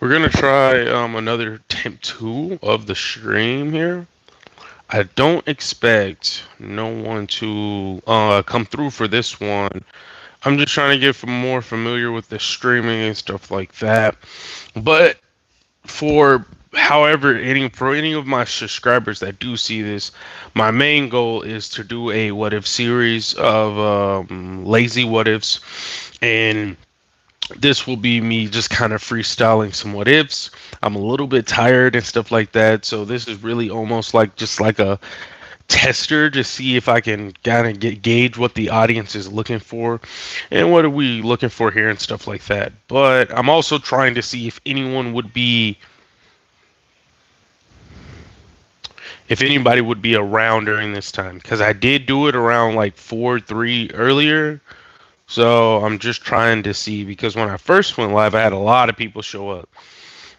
We're gonna try another attempt two of the stream here. I don't expect no one to come through for this one. I'm just trying to get more familiar with the streaming and stuff like that. But for however any of my subscribers that do see this, my main goal is to do a what if series of lazy what ifs, and this will be me just kind of freestyling some what ifs. I'm a little bit tired and stuff like that, so this is really almost like just like a tester to see if I can kind of get gauge what the audience is looking for and what are we looking for here and stuff like that. But I'm also trying to see if anybody would be around during this time, because I did do it around like 4-3 earlier. So I'm just trying to see, because when I first went live, I had a lot of people show up.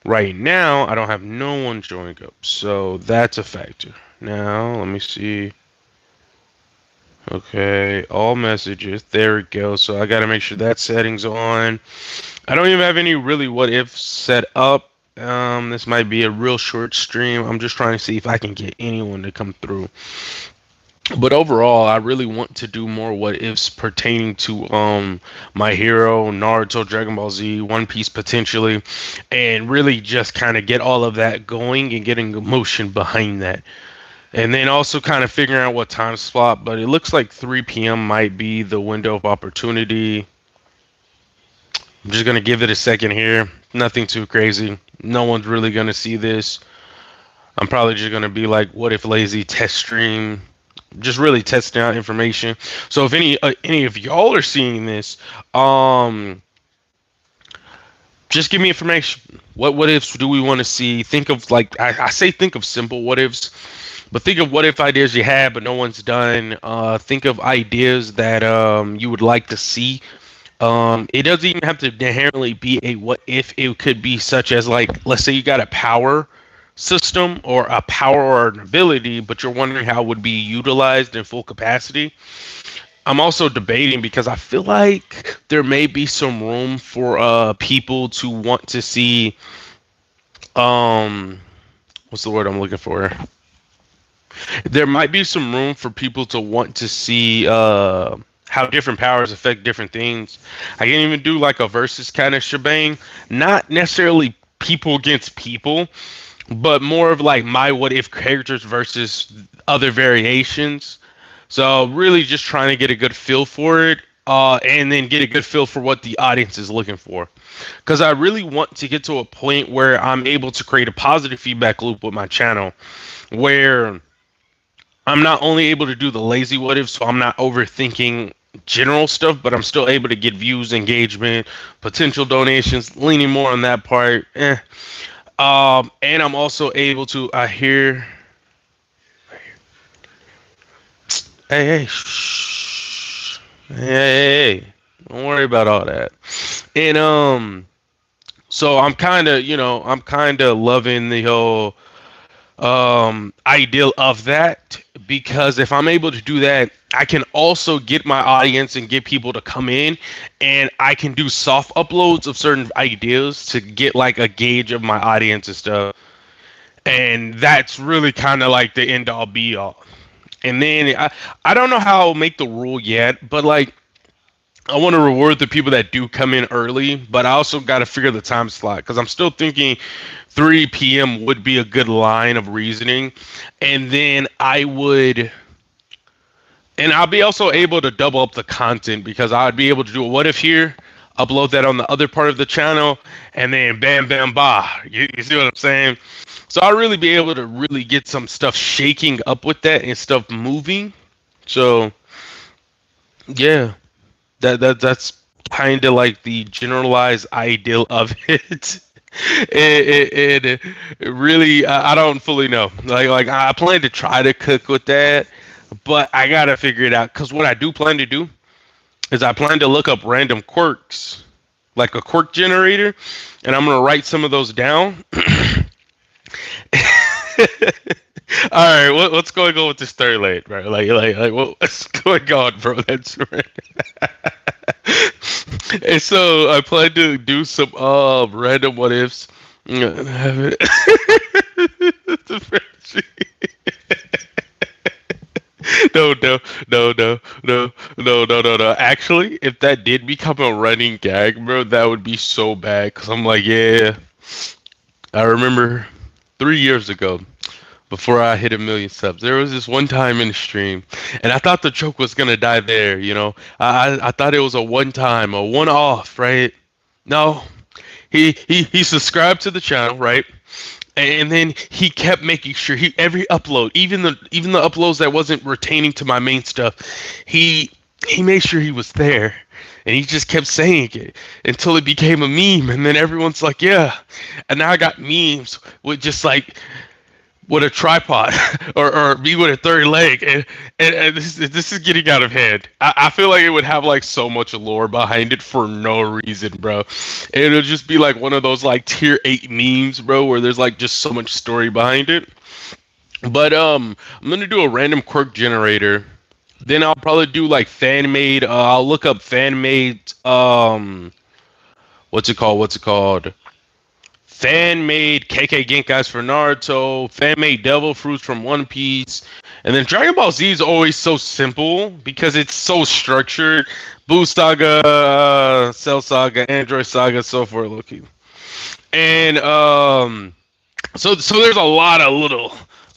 Right now, I don't have no one showing up, so that's a factor. Now, let me see. Okay, all messages. There we go. So I got to make sure that setting's on. I don't even have any really what if set up. This might be a real short stream. I'm just trying to see if I can get anyone to come through. But overall, I really want to do more what ifs pertaining to My Hero, Naruto, Dragon Ball Z, One Piece potentially, and really just kind of get all of that going and getting emotion behind that. And then also kind of figuring out what time slot, but it looks like 3 p.m. might be the window of opportunity. I'm just going to give it a second here. Nothing too crazy. No one's really going to see this. I'm probably just going to be like, what if lazy test stream? Just really testing out information. So if any of y'all are seeing this, just give me information. What ifs do we want to see? Think of like I say think of simple what ifs, but think of what if ideas you had but no one's done. Think of ideas that you would like to see. It doesn't even have to inherently be a what if. It could be such as like, let's say you got a power system or a power or an ability, but you're wondering how it would be utilized in full capacity. I'm also debating because I feel like there may be some room for people to want to see um what's the word I'm looking for? There might be some room for people to want to see how different powers affect different things. I can even do like a versus kind of shebang, not necessarily people against people, but more of like my what if characters versus other variations. So really just trying to get a good feel for it, and then get a good feel for what the audience is looking for. Because I really want to get to a point where I'm able to create a positive feedback loop with my channel, where I'm not only able to do the lazy what if, so I'm not overthinking general stuff, but I'm still able to get views, engagement, potential donations, leaning more on that part. And I'm also able to. I hear. Hey, shh. Hey, don't worry about all that. And so I'm kind of loving the whole ideal of that, because if I'm able to do that, I can also get my audience and get people to come in, and I can do soft uploads of certain ideas to get like a gauge of my audience and stuff. And that's really kind of like the end all be all. And then I don't know how I'll make the rule yet, but like I want to reward the people that do come in early, but I also got to figure the time slot, because I'm still thinking 3 p.m. would be a good line of reasoning. And then I'll be also able to double up the content, because I'd be able to do a what if here, upload that on the other part of the channel, and then bam, bam, bah. You see what I'm saying? So I'll really be able to really get some stuff shaking up with that and stuff moving. So yeah. That's kind of like the generalized ideal of it. It really I don't fully know. Like I plan to try to cook with that, but I gotta figure it out. Because what I do plan to do is I plan to look up random quirks, like a quirk generator, and I'm gonna write some of those down. All right, what's going on with this third lane, bro? What's going on, bro? That's right. And so I plan to do some random what ifs. Have it. The Frenchie. No, no, no, no, no, no. Actually, if that did become a running gag, bro, that would be so bad. Cause I'm like, yeah, I remember 3 years ago, before I hit 1 million subs, there was this one time in the stream, and I thought the joke was gonna die there. I thought it was a one time, a one off, right? No, he subscribed to the channel, right? And then he kept making sure he every upload, even the uploads that wasn't retaining to my main stuff, he he made sure he was there, and he just kept saying it until it became a meme, and then everyone's like, yeah, and now I got memes with just like with a tripod or me with a third leg, and this is getting out of hand. I feel like it would have like so much lore behind it for no reason, bro. And it'll just be like one of those like tier 8 memes, bro, where there's like just so much story behind it. But I'm gonna do a random quirk generator. Then I'll probably do like fan made. I'll look up fan made. What's it called? What's it called? Fan made KK Genkais for Naruto, fan made Devil Fruits from One Piece, and then Dragon Ball Z is always so simple because it's so structured. Boo Saga, Cell Saga, Android Saga, so forth. Looking, and so there's a lot of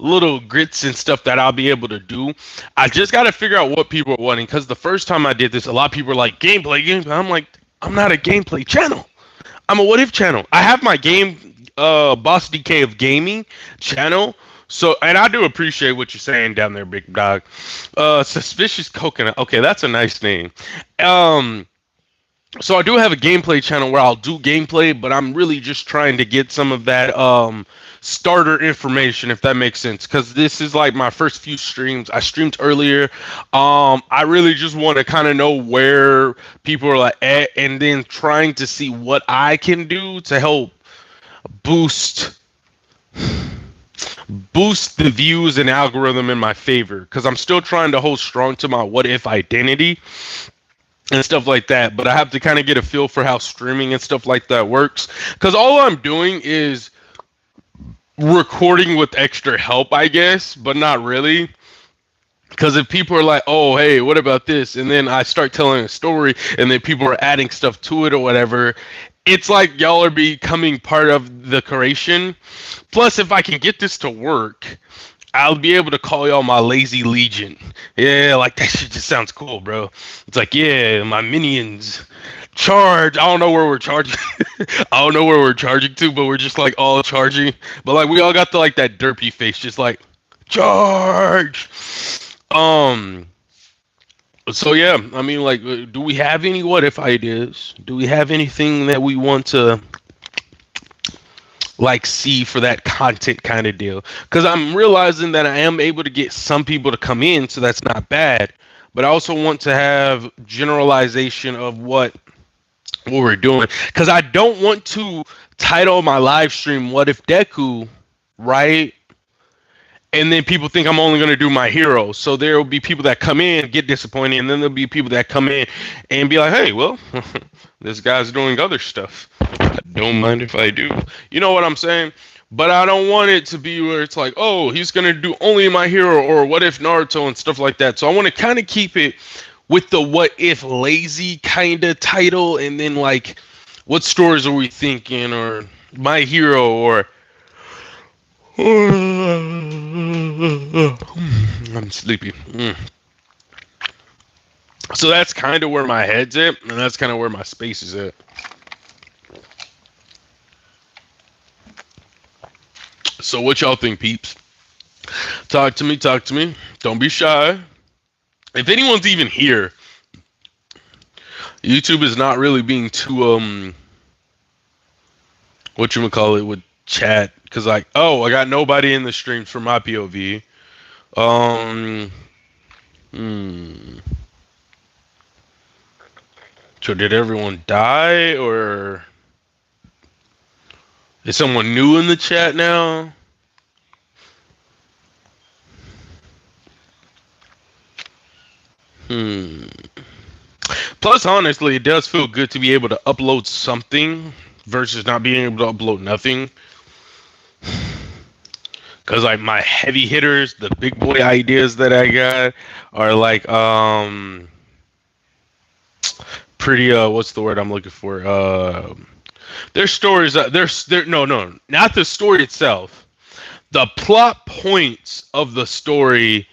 little grits and stuff that I'll be able to do. I just got to figure out what people are wanting because the first time I did this, a lot of people were like gameplay. I'm like, I'm not a gameplay channel. I'm a what if channel. I have my game Boss DK of Gaming channel. So and I do appreciate what you're saying down there, big dog. Suspicious Coconut. Okay, that's a nice name. Um so I do have a gameplay channel where I'll do gameplay, but I'm really just trying to get some of that starter information, if that makes sense, because this is like my first few streams. I streamed earlier. I really just want to kind of know where people are like at, and then trying to see what I can do to help boost boost the views and algorithm in my favor, because I'm still trying to hold strong to my what if identity and stuff like that. But I have to kind of get a feel for how streaming and stuff like that works, because all I'm doing is recording with extra help, I guess, but not really. Because if people are like, oh, hey, what about this? And then I start telling a story and then people are adding stuff to it or whatever, it's like y'all are becoming part of the creation. Plus, if I can get this to work, I'll be able to call y'all my lazy legion. Yeah, like that shit just sounds cool, bro. It's like, yeah, my minions charge. I don't know where we're charging. I don't know where we're charging to, but we're just like all charging. But like we all got the like that derpy face, just like charge. Um. So yeah, I mean, like, do we have any what if ideas? Do we have anything that we want to like see for that content kind of deal? Because I'm realizing that I am able to get some people to come in, so that's not bad. But I also want to have generalization of what we're doing, because I don't want to title my live stream "What If Deku," right? And then people think I'm only going to do my hero. So there will be people that come in, get disappointed, and then there'll be people that come in and be like, hey, well, this guy's doing other stuff. I don't mind if I do. You know what I'm saying? But I don't want it to be where it's like, oh, he's going to do only my hero or what if Naruto and stuff like that. So I want to kind of keep it with the what if lazy kind of title, and then like, what stories are we thinking, or my hero, or I'm sleepy. So that's kind of where my head's at, and that's kind of where my space is at. So what y'all think, peeps? Talk to me, talk to me. Don't be shy. If anyone's even here, YouTube is not really being too whatchamacallit with chat, because like, oh, I got nobody in the streams for my POV. So did everyone die, or is someone new in the chat now? Plus, honestly, it does feel good to be able to upload something versus not being able to upload nothing. Cause like my heavy hitters, the big boy ideas that I got are like pretty what's the word I'm looking for? There's stories there no, not the story itself. The plot points of the story.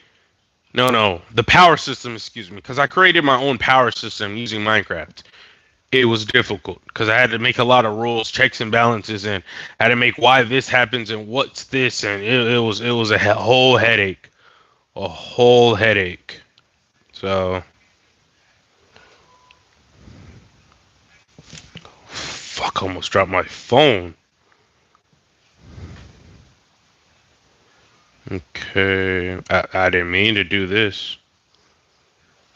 No, the power system, excuse me, because I created my own power system using Minecraft. It was difficult because I had to make a lot of rules, checks and balances, and I had to make why this happens and what's this, and it was a whole headache, a whole headache. So fuck, I almost dropped my phone. Okay, I didn't mean to do this.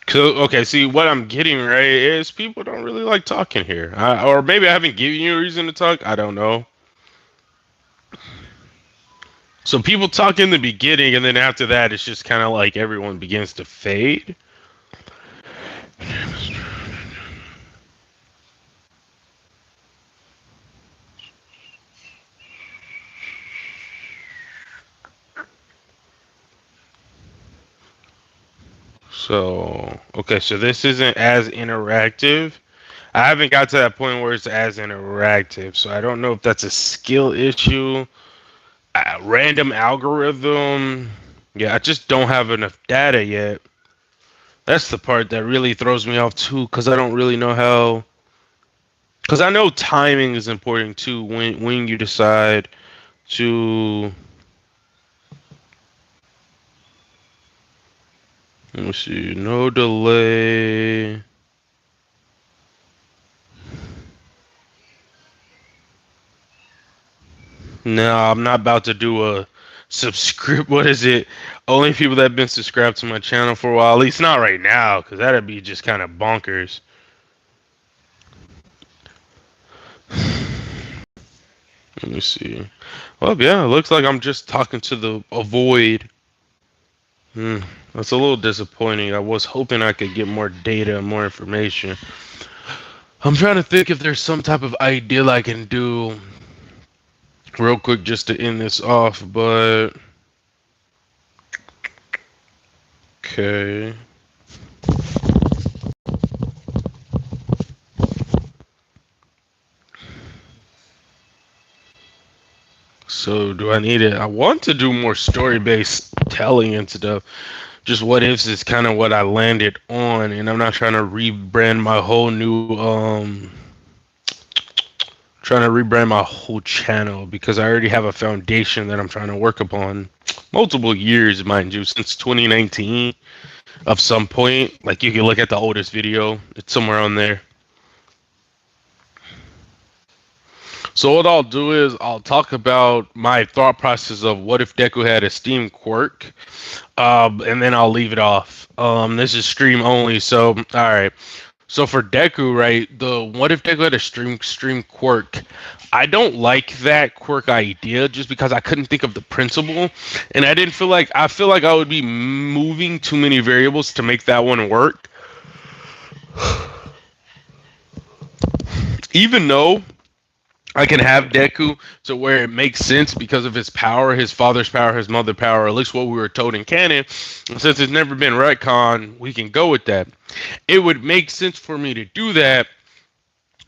So, okay, see what I'm getting right is people don't really like talking here, or maybe I haven't given you a reason to talk. I don't know. So people talk in the beginning, and then after that, it's just kind of like everyone begins to fade. So, okay, so this isn't as interactive. I haven't got to that point where it's as interactive, so I don't know if that's a skill issue, a random algorithm. Yeah, I just don't have enough data yet. That's the part that really throws me off too, because I don't really know how. Because I know timing is important too when you decide to. Let me see. No delay. No, I'm not about to do a subscribe. What is it? Only people that have been subscribed to my channel for a while. At least not right now, because that'd be just kind of bonkers. Let me see. Well, yeah, it looks like I'm just talking to the a void. Hmm, that's a little disappointing. I was hoping I could get more data and more information. I'm trying to think if there's some type of ideal I can do real quick just to end this off, but okay. So do I need it? I want to do more story-based telling and stuff. Just what ifs is kind of what I landed on, and I'm not trying to rebrand my whole new trying to rebrand my whole channel because I already have a foundation that I'm trying to work upon. Multiple years, mind you, since 2019. Of some point, like you can look at the oldest video; it's somewhere on there. So what I'll do is I'll talk about my thought process of what if Deku had a Steam quirk, and then I'll leave it off. This is stream only, so all right. So for Deku, right, the what if Deku had a stream quirk? I don't like that quirk idea just because I couldn't think of the principle, and I feel like I would be moving too many variables to make that one work. Even though I can have Deku to where it makes sense because of his power, his father's power, his mother power, at least what we were told in canon. And since it's never been retcon, we can go with that. It would make sense for me to do that,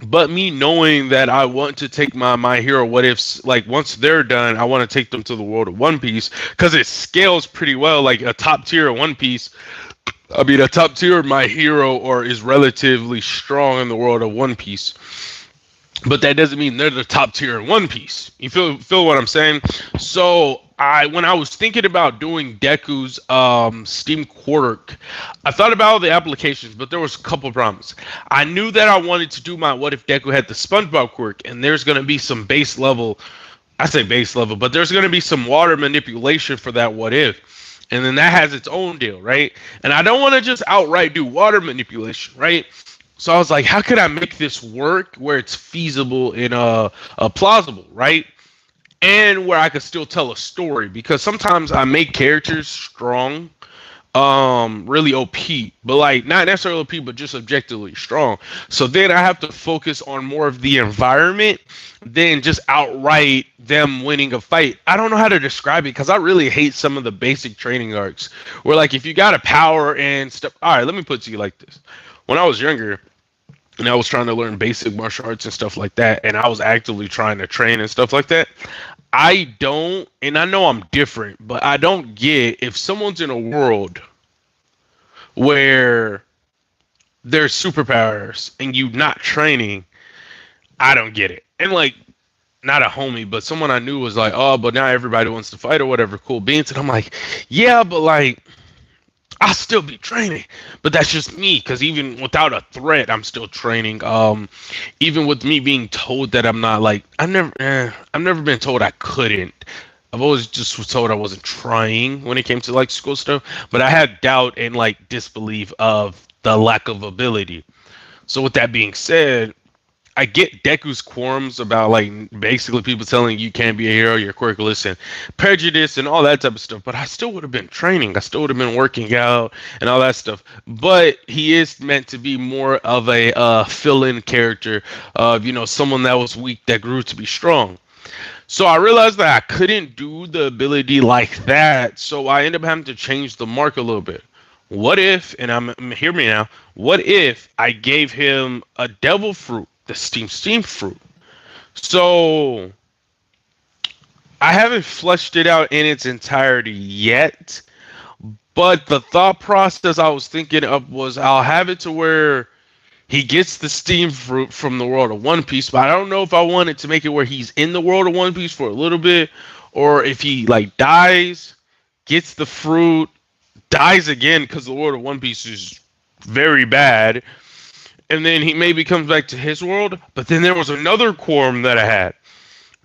but me knowing that I want to take my hero what ifs, like once they're done, I want to take them to the world of One Piece because it scales pretty well, like a top tier of One Piece. I mean, a top tier of my hero or is relatively strong in the world of One Piece. But that doesn't mean they're the top tier in One Piece. You feel what I'm saying? So when I was thinking about doing Deku's Steam Quirk, I thought about all the applications, but there was a couple problems. I knew that I wanted to do my what if Deku had the SpongeBob quirk, and there's gonna be some base level. I say base level, but there's gonna be some water manipulation for that what if. And then that has its own deal, right? And I don't want to just outright do water manipulation, right? So I was like, how could I make this work where it's feasible and plausible, right? And where I could still tell a story because sometimes I make characters strong really OP, but like not necessarily OP, but just objectively strong. So then I have to focus on more of the environment than just outright them winning a fight. I don't know how to describe it because I really hate some of the basic training arcs where like if you got a power and stuff. All right, let me put it to you like this. When I was younger, and I was trying to learn basic martial arts and stuff like that, and I was actively trying to train and stuff like that. I don't, and I know I'm different, but I don't get if someone's in a world where there's superpowers and you not training, I don't get it. And like, not a homie, but someone I knew was like, oh, but now everybody wants to fight or whatever, cool beans. And I'm like, yeah, but like, I'll still be training, but that's just me. Because even without a threat, I'm still training. Even with me being told that I'm not like, I've never been told I couldn't. I've always just was told I wasn't trying when it came to like school stuff. But I had doubt and like disbelief of the lack of ability. So with that being said, I get Deku's quorums about like basically people telling you can't be a hero, you're quirkless and prejudice and all that type of stuff. But I still would have been training. I still would have been working out and all that stuff. But he is meant to be more of a fill-in character of someone that was weak that grew to be strong. So I realized that I couldn't do the ability like that. So I ended up having to change the mark a little bit. What if, and hear me now, what if I gave him a devil fruit, the steam fruit? So I haven't fleshed it out in its entirety yet, but the thought process I was thinking of was I'll have it to where he gets the steam fruit from the world of One Piece, but I don't know if I wanted to make it where he's in the world of One Piece for a little bit, or if he like dies, gets the fruit, dies again because the world of One Piece is very bad, and then he maybe comes back to his world. But then there was another quorum that I had.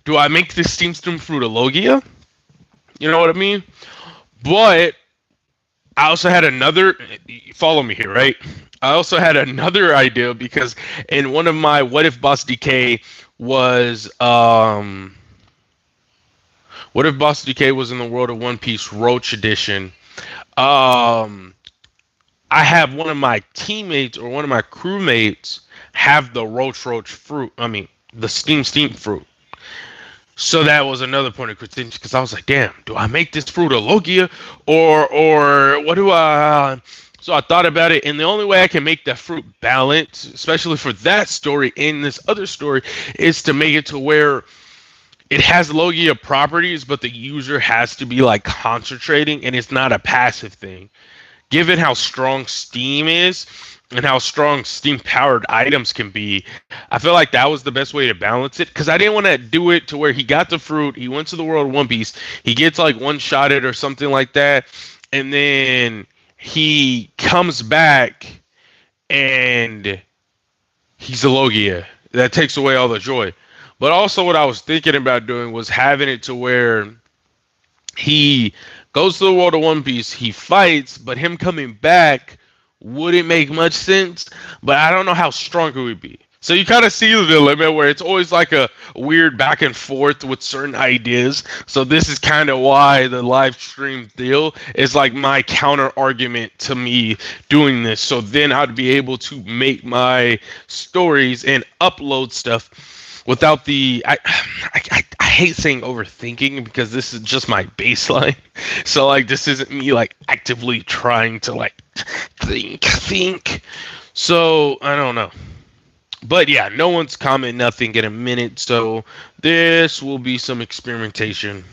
Do I make this steam fruit a Logia? You know what I mean? But I also had another. Follow me here, right? I also had another idea because in one of my what if Boss DK was what if Boss DK was in the world of One Piece Roach Edition? I have one of my teammates or one of my crewmates have the roach fruit. I mean, the steam fruit. So that was another point of contention because I was like, damn, do I make this fruit a Logia or what do I? So I thought about it, and the only way I can make that fruit balance, especially for that story in this other story, is to make it to where it has Logia properties, but the user has to be like concentrating, and it's not a passive thing. Given how strong Steam is and how strong Steam powered items can be, I feel like that was the best way to balance it because I didn't want to do it to where he got the fruit, he went to the world of One Piece, he gets like one shotted or something like that, and then he comes back and he's a Logia. That takes away all the joy. But also what I was thinking about doing was having it to where he goes to the world of One Piece, he fights, but him coming back wouldn't make much sense, but I don't know how strong it would be. So you kind of see the dilemma where it's always like a weird back and forth with certain ideas. So this is kind of why the live stream deal is like my counter argument to me doing this. So then I'd be able to make my stories and upload stuff without the I hate saying overthinking because this is just my baseline. So like this isn't me like actively trying to like think. So I don't know. But yeah, no one's commenting nothing in a minute, so this will be some experimentation.